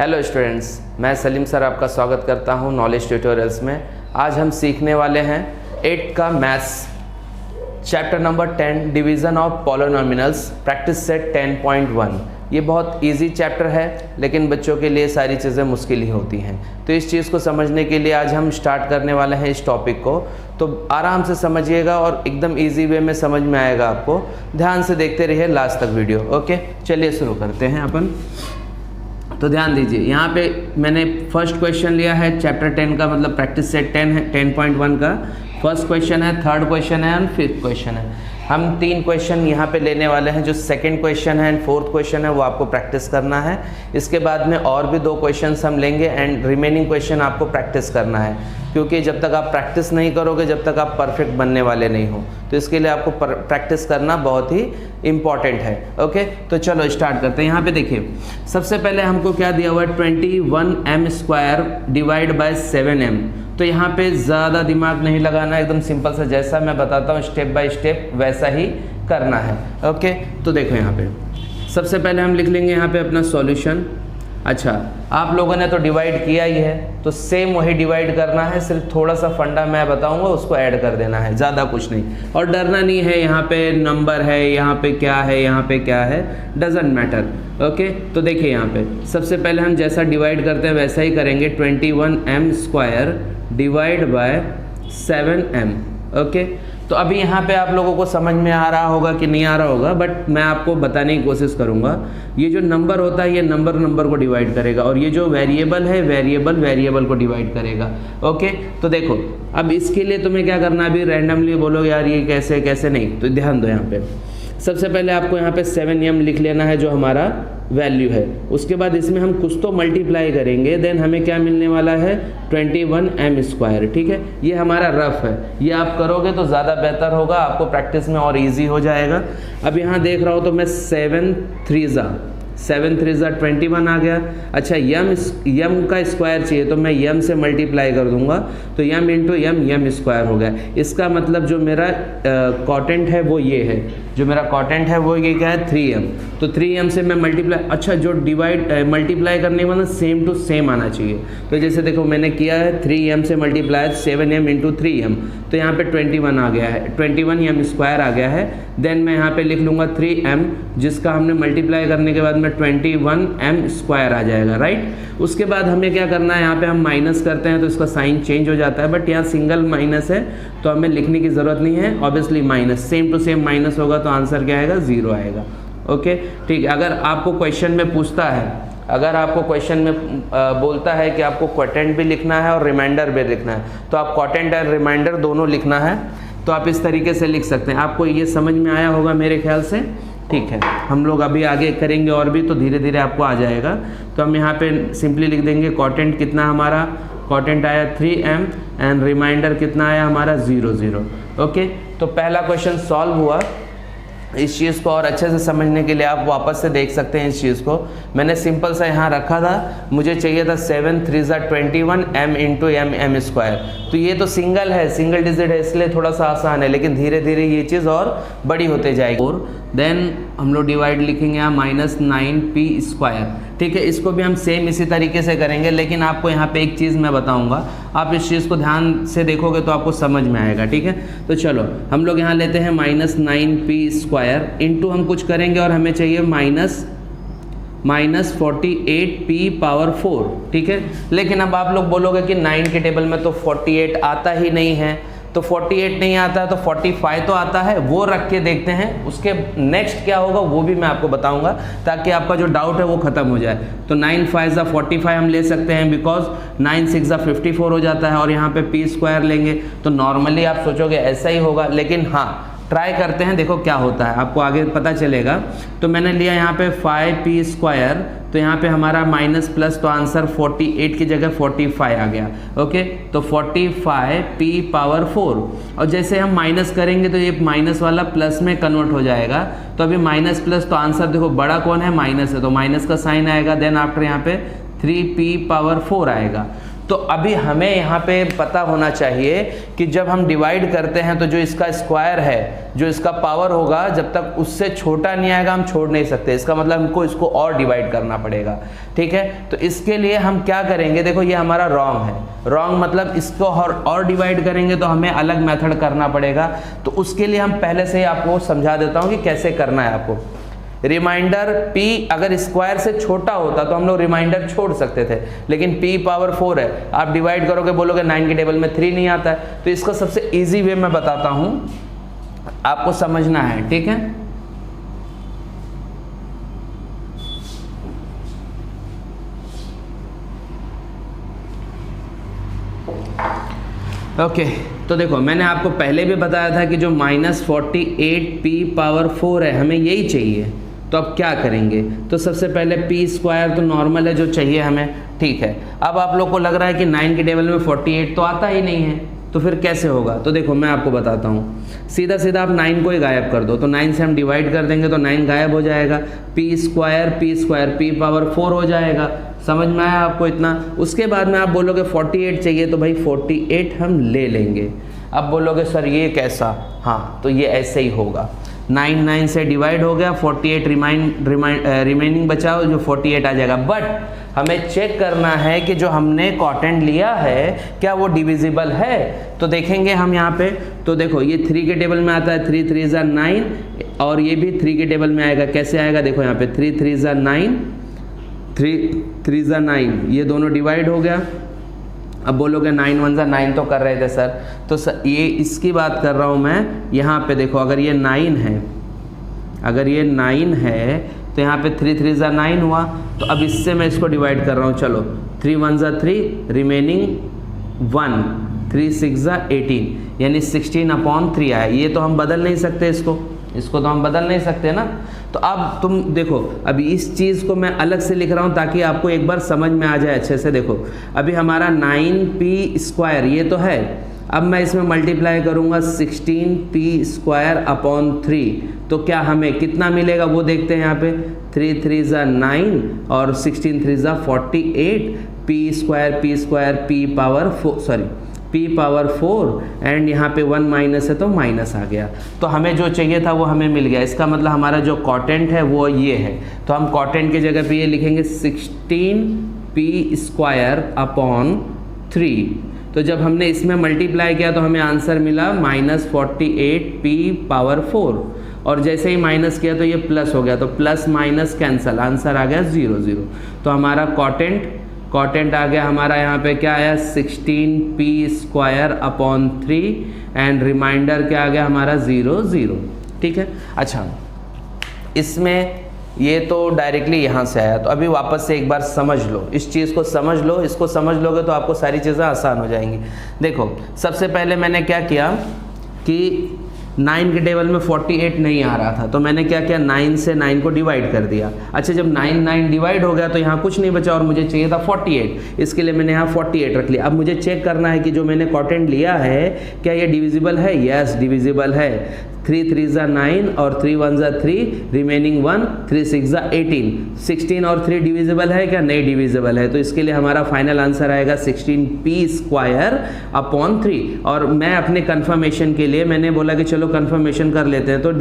Hello students, मैं Salim sir आपका स्वागत करता हूं नॉलेज ट्यूटोरियल्स में। आज हम सीखने वाले हैं 8th का maths chapter number 10 division of polynomials practice set 10.1। ये बहुत इजी चैप्टर है, लेकिन बच्चों के लिए सारी चीज़ें मुश्किल ही होती हैं। तो इस चीज़ को समझने के लिए आज हम स्टार्ट करने वाले हैं इस टॉपिक को। तो आराम से समझिएगा और एकदम इजी वे में समझ में आएगा आपको। ध्यान से देखते रहिए लास्ट तक वीडियो। ओके, चलिए शुरू करते हैं अपन। तो ध्यान दीजिए, यहाँ पे मैंने फर्स्ट क्वेश्चन लिया है चैप्टर 10 का, मतलब प्रैक्टिस सेट 10.1 का फर्स्ट क्वेश्चन है, थर्ड क्वेश्चन है और फिफ्थ क्वेश्चन है। हम 3 क्वेश्चन यहाँ पे लेने वाले हैं। जो सेकंड क्वेश्चन है एंड फोर्थ क्वेश्चन है वो आपको प्रैक्टिस करना है। इसके बाद में और भी 2 क्वेश्चंस हम लेंगे एंड रिमेनिंग क्वेश्चन आपको प्रैक्टिस करना है, क्योंकि जब तक आप प्रैक्टिस नहीं करोगे जब तक आप परफेक्ट बनने वाले नहीं हो। तो इसके लिए आपको प्रैक्टिस करना बहुत ही इम्पॉर्टेंट है। ओके, तो चलो स्टार्ट करते हैं। यहाँ पे देखिए, सबसे पहले हमको क्या दिया हुआ है, 21m² डिवाइड बाय 7m। तो यहाँ पे ज़्यादा दिमाग नहीं लगाना, एकदम सिंपल सा जैसा मैं बताता हूँ स्टेप बाय स्टेप वैसा ही करना है। ओके, तो देखो यहाँ पे सबसे पहले हम लिख लेंगे यहाँ पे अपना सॉल्यूशन। अच्छा, आप लोगों ने तो डिवाइड किया ही है, तो सेम वही डिवाइड करना है, सिर्फ थोड़ा सा फंडा मैं बताऊंगा उसको ऐड कर देना है, ज़्यादा कुछ नहीं। और डरना नहीं है, यहाँ पे नंबर है, यहाँ पे क्या है, यहाँ पे क्या है, डजेंट मैटर। ओके, तो देखिए यहाँ पे सबसे पहले हम जैसा डिवाइड करते हैं वैसा ही करेंगे। 21m² divide by 7m। Okay, तो अभी यहाँ पे आप लोगों को समझ में आ रहा होगा कि नहीं आ रहा होगा, बट मैं आपको बताने की कोशिश करूँगा। ये जो नंबर होता है ये नंबर को डिवाइड करेगा, और ये जो वेरिएबल है वेरिएबल को डिवाइड करेगा। ओके, तो देखो अब इसके लिए तुम्हें क्या करना है, अभी रैंडमली बोलो यार ये कैसे कैसे नहीं, तो ध्यान दो। यहाँ पे सबसे पहले आपको यहाँ पे 7m लिख लेना है जो हमारा वैल्यू है। उसके बाद इसमें हम कुछ तो मल्टीप्लाई करेंगे, देन हमें क्या मिलने वाला है, 21m²। ठीक है, ये हमारा रफ है, ये आप करोगे तो ज़्यादा बेहतर होगा, आपको प्रैक्टिस में और इजी हो जाएगा। अब यहाँ देख रहा हूँ तो मैं 7 3 21 आ गया। अच्छा, यम का स्क्वायर चाहिए तो मैं यम से मल्टीप्लाई कर दूंगा, तो यम इंटू यम स्क्वायर हो गया। इसका मतलब जो मेरा कॉटेंट है वो ये है, जो मेरा कॉटेंट है वो ये क्या है, 3m। तो 3m से मैं मल्टीप्लाई, अच्छा जो मल्टीप्लाई करने के बाद सेम टू सेम आना चाहिए। तो जैसे देखो मैंने किया है 3m से मल्टीप्लाई 7m इंटू 3m, तो यहाँ पे 21 आ गया है, 21m² आ गया है। देन मैं यहाँ पे लिख लूँगा 3m, जिसका हमने मल्टीप्लाई करने के बाद में 21m² आ जाएगा, राइट। उसके बाद हमें क्या करना है, यहाँ पे हम माइनस करते हैं तो इसका साइन चेंज हो जाता है, बट यहाँ सिंगल माइनस है तो हमें लिखने की ज़रूरत नहीं है। Obviously minus, same to same minus होगा तो आंसर क्या आएगा, 0 आएगा। ओके, ठीक है। अगर आपको क्वेश्चन में पूछता है, अगर आपको क्वेश्चन में बोलता है कि आपको क्वोटेंट भी लिखना है और रिमाइंडर भी लिखना है, तो आप क्वोटेंट और रिमाइंडर दोनों लिखना है, तो आप इस तरीके से लिख सकते हैं। आपको ये समझ में आया होगा मेरे ख्याल से, ठीक है। हम लोग अभी आगे करेंगे और भी, तो धीरे धीरे आपको आ जाएगा। तो हम यहाँ पे सिंपली लिख देंगे क्वोटेंट कितना, हमारा क्वोटेंट आया 3m एंड रिमाइंडर कितना आया हमारा 0 ओके, तो पहला क्वेश्चन सॉल्व हुआ। इस चीज़ को और अच्छे से समझने के लिए आप वापस से देख सकते हैं। इस चीज़ को मैंने सिंपल सा यहाँ रखा था, मुझे चाहिए था 7 3 21 m इंटू m²। तो ये तो सिंगल है, सिंगल डिजिट है, इसलिए थोड़ा सा आसान है, लेकिन धीरे धीरे ये चीज़ और बड़ी होते जाएगी। और देन हम लोग डिवाइड लिखेंगे यहाँ -9p²। ठीक है, इसको भी हम सेम इसी तरीके से करेंगे, लेकिन आपको यहाँ पे एक चीज़ मैं बताऊँगा, आप इस चीज़ को ध्यान से देखोगे तो आपको समझ में आएगा। ठीक है, तो चलो हम लोग यहाँ लेते हैं -9p² इंटू हम कुछ करेंगे और हमें चाहिए -48p⁴। ठीक है, लेकिन अब आप लोग बोलोगे कि 9 के टेबल में तो 48 आता ही नहीं है, तो 48 नहीं आता है तो 45 तो आता है, वो रख के देखते हैं। उसके नेक्स्ट क्या होगा वो भी मैं आपको बताऊंगा, ताकि आपका जो डाउट है वो खत्म हो जाए। तो 9 5 45 हम ले सकते हैं, बिकॉज 9 6 54 हो जाता है, और यहाँ पे p² लेंगे तो नॉर्मली आप सोचोगे ऐसा ही होगा, लेकिन हाँ ट्राई करते हैं, देखो क्या होता है, आपको आगे पता चलेगा। तो मैंने लिया यहाँ पे 5p², तो यहाँ पे हमारा माइनस प्लस, तो आंसर 48 की जगह 45 आ गया। ओके, तो 45p⁴, और जैसे हम माइनस करेंगे तो ये माइनस वाला प्लस में कन्वर्ट हो जाएगा। तो अभी माइनस प्लस, तो आंसर देखो बड़ा कौन है, माइनस है, तो माइनस का साइन आएगा। देन आफ्टर यहाँ पे 3p⁴ आएगा। तो अभी हमें यहाँ पे पता होना चाहिए कि जब हम डिवाइड करते हैं तो जो इसका स्क्वायर है, जो इसका पावर होगा, जब तक उससे छोटा नहीं आएगा हम छोड़ नहीं सकते। इसका मतलब हमको इसको और डिवाइड करना पड़ेगा, ठीक है। तो इसके लिए हम क्या करेंगे, देखो ये हमारा रॉन्ग है, रॉन्ग मतलब इसको और डिवाइड करेंगे तो हमें अलग मेथड करना पड़ेगा। तो उसके लिए हम पहले से ही आपको समझा देता हूँ कि कैसे करना है आपको। रिमाइंडर p अगर स्क्वायर से छोटा होता तो हम लोग रिमाइंडर छोड़ सकते थे, लेकिन p पावर 4 है, आप डिवाइड करोगे बोलोगे 9 के टेबल में 3 नहीं आता है। तो इसका सबसे इजी वे मैं बताता हूं, आपको समझना है, ठीक है। ओके तो देखो मैंने आपको पहले भी बताया था कि जो -48p पावर 4 है हमें यही चाहिए। तो अब क्या करेंगे, तो सबसे पहले p स्क्वायर तो नॉर्मल है जो चाहिए हमें, ठीक है। अब आप लोग को लग रहा है कि 9 के टेबल में 48 तो आता ही नहीं है, तो फिर कैसे होगा। तो देखो मैं आपको बताता हूँ, सीधा सीधा आप 9 को ही गायब कर दो। तो 9 से हम डिवाइड कर देंगे तो 9 गायब हो जाएगा, p स्क्वायर p पावर 4 हो जाएगा। समझ में आया आपको इतना। उसके बाद में आप बोलोगे 48 चाहिए, तो भाई 48 हम ले लेंगे। अब बोलोगे सर ये कैसा, हाँ तो ये ऐसे ही होगा, 9 से डिवाइड हो गया, 48 रिमेनिंग बचा जो 48 आ जाएगा। बट हमें चेक करना है कि जो हमने कॉटेंट लिया है क्या वो डिविजिबल है। तो देखेंगे हम यहाँ पे, तो देखो ये 3 के टेबल में आता है, 3 3 ज़ा 9, और ये भी 3 के टेबल में आएगा। कैसे आएगा, देखो यहाँ पे 3 3 ज़ा 9, 3 3 ज़ा 9, ये दोनों डिवाइड हो गया। अब बोलोगे 9 1 ज़ा 9 तो कर रहे थे सर, तो सर ये इसकी बात कर रहा हूँ मैं। यहाँ पे देखो अगर ये 9 है, अगर ये 9 है तो यहाँ पे 3 3 ज़ा 9 हुआ। तो अब इससे मैं इसको डिवाइड कर रहा हूँ, चलो 3 1 ज़ा 3, रिमेनिंग 1, 3 6 ज़ा 18, यानी 16/3 आया। ये तो हम बदल नहीं सकते, इसको तो हम बदल नहीं सकते ना। तो अब तुम देखो, अभी इस चीज़ को मैं अलग से लिख रहा हूँ ताकि आपको एक बार समझ में आ जाए अच्छे से। देखो अभी हमारा 9p स्क्वायर ये तो है, अब मैं इसमें मल्टीप्लाई करूँगा 16p स्क्वायर अपॉन 3, तो क्या हमें कितना मिलेगा वो देखते हैं। यहाँ पे 3 3 ज़ा 9 और 16 3 ज़ा 48, p square p power 4 sorry p power 4 and यहाँ पे 1 माइनस है तो माइनस आ गया। तो हमें जो चाहिए था वो हमें मिल गया। इसका मतलब हमारा जो कॉटेंट है वो ये है। तो हम कॉटेंट की जगह पे ये लिखेंगे 16p स्क्वायर अपॉन 3। तो जब हमने इसमें मल्टीप्लाई किया तो हमें आंसर मिला -48p पावर 4, और जैसे ही माइनस किया तो ये प्लस हो गया, तो प्लस माइनस कैंसल, आंसर आ गया 0 0। तो हमारा कॉटेंट आ गया हमारा यहाँ पे क्या आया 16p square upon 3 and reminder क्या आ गया हमारा 0 0, ठीक है। अच्छा इसमें ये तो डायरेक्टली यहाँ से आया, तो अभी वापस से एक बार समझ लो, इस चीज़ को समझ लो। इसको समझ लोगे तो आपको सारी चीज़ें आसान हो जाएंगी। देखो सबसे पहले मैंने क्या किया कि 9 के टेबल में 48 नहीं आ रहा था, तो मैंने क्या किया 9 से 9 को डिवाइड कर दिया। अच्छा जब 9 डिवाइड हो गया तो यहाँ कुछ नहीं बचा और मुझे चाहिए था 48, इसके लिए मैंने यहाँ 48 रख लिया। अब मुझे चेक करना है कि जो मैंने कॉटेंट लिया है क्या ये डिविजिबल है। यस डिविजिबल है, 3 3 ज़ा 9 और 3 1 ज़ा 3, रिमेनिंग 1, 3 6 ज़ा 18। 16 और 3 डिविजिबल है क्या, नहीं डिविजिबल है। तो इसके लिए हमारा फाइनल आंसर आएगा 16p स्क्वायर अपॉन 3। और मैं अपने कन्फर्मेशन के लिए मैंने बोला कि चलो कन्फर्मेशन कर लेते हैं, तो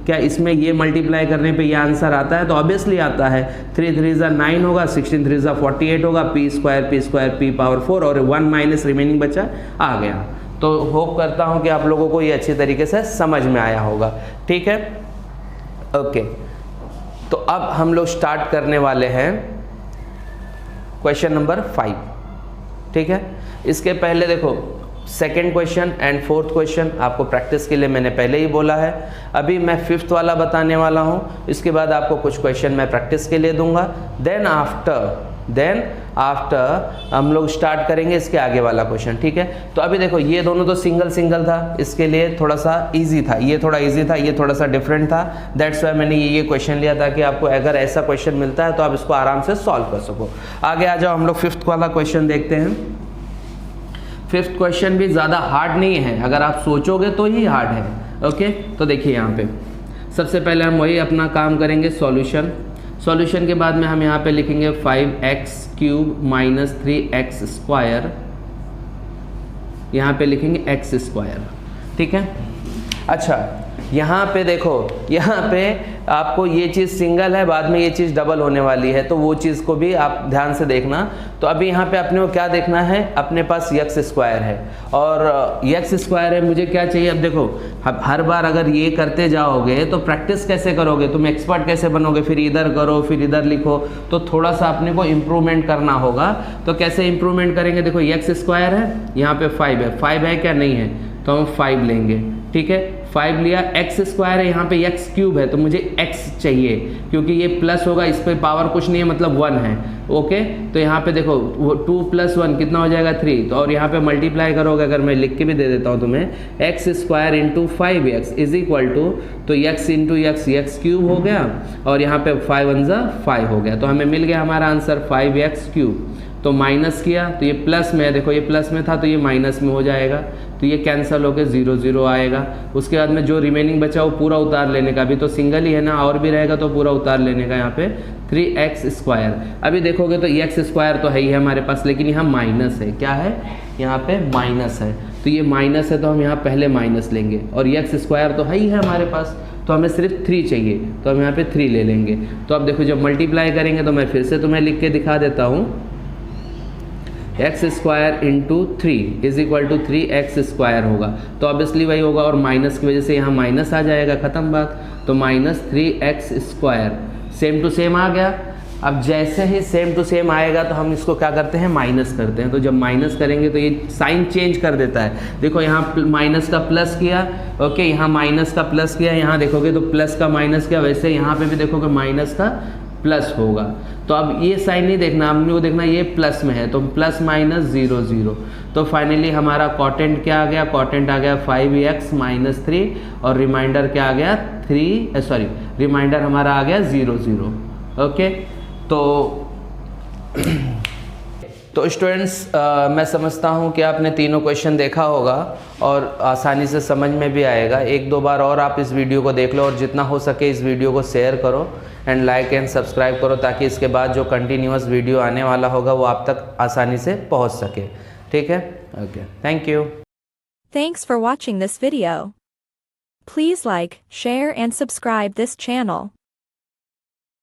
क्या इसमें ये मल्टीप्लाई करने पे ये आंसर आता है, तो ऑब्वियसली आता है। 3 3 ज़ा 9 होगा, 16 3 ज़ा 48 होगा, p स्क्वायर p पावर 4 और 1 माइनस रिमेनिंग बचा आ गया। तो होप करता हूं कि आप लोगों को ये अच्छी तरीके से समझ में आया होगा, ठीक है। ओके तो अब हम लोग स्टार्ट करने वाले हैं क्वेश्चन नंबर 5, ठीक है। इसके पहले देखो second question and fourth question आपको प्रैक्टिस के लिए मैंने पहले ही बोला है। अभी मैं 5th वाला बताने वाला हूं, इसके बाद आपको कुछ क्वेश्चन मैं प्रैक्टिस के लिए दूंगा। देन आफ्टर हम लोग स्टार्ट करेंगे इसके आगे वाला क्वेश्चन, ठीक है। तो अभी देखो ये दोनों तो सिंगल था, इसके लिए थोड़ा सा इजी था, ये थोड़ा इजी था, ये थोड़ा सा डिफरेंट था। दैट्स वाई मैंने ये क्वेश्चन लिया ताकि आपको अगर ऐसा क्वेश्चन मिलता है तो आप इसको आराम से सॉल्व कर सको। आगे आ जाओ, हम लोग 5th वाला क्वेश्चन देखते हैं। 5th क्वेश्चन भी ज़्यादा हार्ड नहीं है, अगर आप सोचोगे तो ही हार्ड है। ओके तो देखिए यहाँ पे सबसे पहले हम वही अपना काम करेंगे, सॉल्यूशन के बाद में हम यहाँ पे लिखेंगे 5x³ माइनस 3x², यहाँ पे लिखेंगे x², ठीक है। अच्छा, यहाँ पे देखो, यहाँ पे आपको ये चीज़ सिंगल है, बाद में ये चीज़ डबल होने वाली है, तो वो चीज़ को भी आप ध्यान से देखना। तो अभी यहाँ पे अपने को क्या देखना है, अपने पास x² है और x² है, मुझे क्या चाहिए। अब देखो, हर बार अगर ये करते जाओगे तो प्रैक्टिस कैसे करोगे, तुम एक्सपर्ट कैसे बनोगे, फिर इधर करो फिर इधर लिखो, तो थोड़ा सा अपने को इम्प्रूवमेंट करना होगा। तो कैसे इम्प्रूवमेंट करेंगे, देखो x² है, यहाँ पे 5 है, 5 है क्या, नहीं है, तो हम 5 लेंगे, ठीक है। 5 लिया, x² है, यहाँ पे x³ है, तो मुझे x चाहिए, क्योंकि ये प्लस होगा, इस पर पावर कुछ नहीं है, मतलब 1 है, ओके। तो यहाँ पे देखो 2 + 1 कितना हो जाएगा 3, तो और यहाँ पे मल्टीप्लाई करोगे, अगर मैं लिख के भी दे देता हूँ तुम्हें, x² × 5x is equal to, तो x × x x³ हो गया, और यहाँ पे 5 × 1 = 5 हो गया, तो हमें मिल गया हमारा आंसर 5x³। तो माइनस किया तो ये प्लस में है, देखो ये प्लस में था तो ये माइनस में हो जाएगा, तो ये कैंसिल होकर 0 0 आएगा। उसके बाद में जो रिमेनिंग बचा वो पूरा उतार लेने का, अभी तो सिंगल ही है ना, और भी रहेगा तो पूरा उतार लेने का। यहाँ पे 3x², अभी देखोगे तो x² तो है ही है हमारे पास, लेकिन यहाँ माइनस है, क्या है, यहाँ पे माइनस है, तो ये माइनस है तो हम यहाँ पहले माइनस लेंगे, और x² तो है ही है हमारे पास, तो हमें सिर्फ 3 चाहिए, तो हम यहाँ पे 3 ले लेंगे। तो अब देखो जब मल्टीप्लाई करेंगे तो मैं फिर से तुम्हें लिख के दिखा देता हूँ, x² × 3 is equal to 3x² होगा, तो ऑब्वियसली वही होगा, और माइनस की वजह से यहाँ माइनस आ जाएगा, ख़त्म बात। तो -3x², सेम टू सेम आ गया। अब जैसे ही सेम टू सेम आएगा तो हम इसको क्या करते हैं, माइनस करते हैं। तो जब माइनस करेंगे तो ये साइन चेंज कर देता है, देखो यहाँ माइनस का प्लस किया, ओके, यहाँ माइनस का प्लस किया, यहाँ देखोगे तो प्लस का माइनस किया, वैसे यहाँ पे भी देखोगे माइनस का प्लस होगा। तो अब ये साइन नहीं देखना, हमने को देखना ये प्लस में है, तो प्लस माइनस 0 0। तो फाइनली हमारा कॉटेंट क्या आ गया, कॉटेंट आ गया 5x - 3, और रिमाइंडर क्या आ गया, रिमाइंडर हमारा आ गया 0 0, ओके। तो स्टूडेंट्स, मैं समझता हूँ कि आपने तीनों क्वेश्चन देखा होगा और आसानी से समझ में भी आएगा। 1-2 बार और आप इस वीडियो को देख लो, और जितना हो सके इस वीडियो को शेयर करो एंड लाइक एंड सब्सक्राइब करो, ताकि इसके बाद जो कंटिन्यूअस वीडियो आने वाला होगा वो आप तक आसानी से पहुँच सके, ठीक है। Okay, thank you. Thanks for watching this video. Please like, share and subscribe this channel.